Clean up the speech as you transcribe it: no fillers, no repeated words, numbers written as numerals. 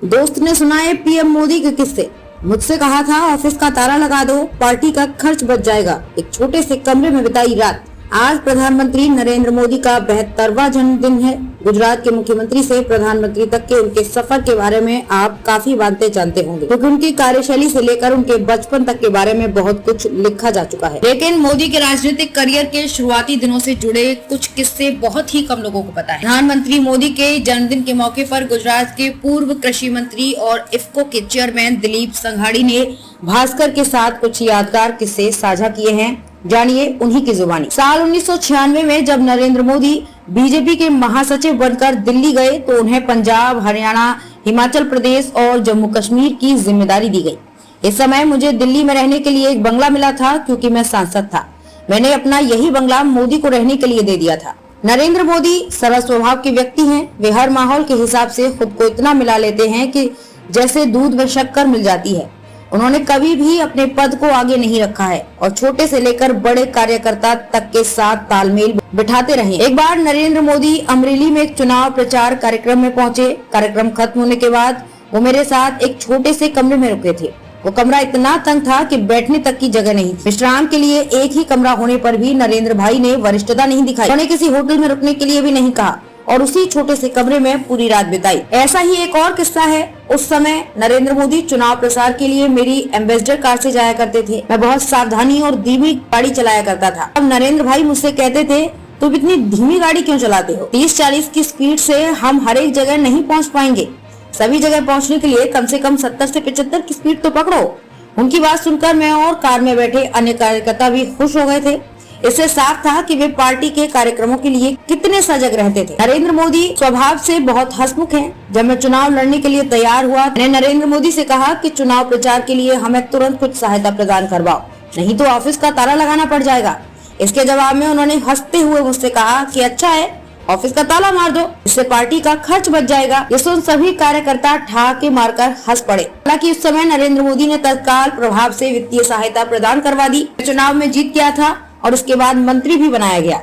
दोस्त ने सुनाए पीएम मोदी के किस्से। मुझसे कहा था ऑफिस का ताला लगा दो, पार्टी का खर्च बच जाएगा। एक छोटे से कमरे में बिताई रात। आज प्रधानमंत्री नरेंद्र मोदी का 72वां जन्मदिन है। गुजरात के मुख्यमंत्री से प्रधानमंत्री तक के उनके सफर के बारे में आप काफी बातें जानते होंगे, क्योंकि उनकी कार्यशैली से लेकर उनके बचपन तक के बारे में बहुत कुछ लिखा जा चुका है। लेकिन मोदी के राजनीतिक करियर के शुरुआती दिनों से जुड़े कुछ किस्से बहुत ही कम लोगों को पता है। प्रधानमंत्री मोदी के जन्मदिन के मौके पर गुजरात के पूर्व कृषि मंत्री और इफ्को के चेयरमैन दिलीप संघाड़ी ने भास्कर के साथ कुछ यादगार किस्से साझा किए हैं। जानिए उन्हीं की जुबानी। साल 1996 में जब नरेंद्र मोदी बीजेपी के महासचिव बनकर दिल्ली गए तो उन्हें पंजाब, हरियाणा, हिमाचल प्रदेश और जम्मू कश्मीर की जिम्मेदारी दी गई। इस समय मुझे दिल्ली में रहने के लिए एक बंगला मिला था, क्योंकि मैं सांसद था। मैंने अपना यही बंगला मोदी को रहने के लिए दे दिया था। नरेंद्र मोदी सरल स्वभाव के व्यक्ति हैं। वे हर माहौल के हिसाब से खुद को इतना मिला लेते हैं कि जैसे दूध में शक्कर मिल जाती है। उन्होंने कभी भी अपने पद को आगे नहीं रखा है और छोटे से लेकर बड़े कार्यकर्ता तक के साथ तालमेल बिठाते रहे। एक बार नरेंद्र मोदी अमरेली में एक चुनाव प्रचार कार्यक्रम में पहुंचे। कार्यक्रम खत्म होने के बाद वो मेरे साथ एक छोटे से कमरे में रुके थे। वो कमरा इतना तंग था कि बैठने तक की जगह नहीं थी। विश्राम के लिए एक ही कमरा होने पर भी नरेंद्र भाई ने वरिष्ठता नहीं दिखाई। उन्होंने किसी होटल में रुकने के लिए भी नहीं कहा और उसी छोटे से कमरे में पूरी रात बिताई। ऐसा ही एक और किस्सा है। उस समय नरेंद्र मोदी चुनाव प्रचार के लिए मेरी एम्बेसडर कार से जाया करते थे। मैं बहुत सावधानी और धीमी गाड़ी चलाया करता था। अब नरेंद्र भाई मुझसे कहते थे, तुम इतनी धीमी गाड़ी क्यों चलाते हो? 30-40 की स्पीड से हम हर एक जगह नहीं पहुंच पाएंगे। सभी जगह पहुंचने के लिए कम से कम 70 से 75 की स्पीड तो पकड़ो। उनकी बात सुनकर मैं और कार में बैठे अन्य कार्यकर्ता भी खुश हो गए थे। इससे साफ था कि वे पार्टी के कार्यक्रमों के लिए कितने सजग रहते थे। नरेंद्र मोदी स्वभाव से बहुत हंसमुख हैं। जब मैं चुनाव लड़ने के लिए तैयार हुआ, मैंने नरेंद्र मोदी से कहा कि चुनाव प्रचार के लिए हमें तुरंत कुछ सहायता प्रदान करवाओ, नहीं तो ऑफिस का ताला लगाना पड़ जाएगा। इसके जवाब में उन्होंने हंसते हुए मुझसे कहा कि अच्छा है, ऑफिस का ताला मार दो, इससे पार्टी का खर्च बच जाएगा। ये सुन सभी कार्यकर्ता ठहाके मारकर हंस पड़े। हालांकि उस समय नरेंद्र मोदी ने तत्काल प्रभाव से वित्तीय सहायता प्रदान करवा दी। चुनाव में जीत गया था और उसके बाद मंत्री भी बनाया गया।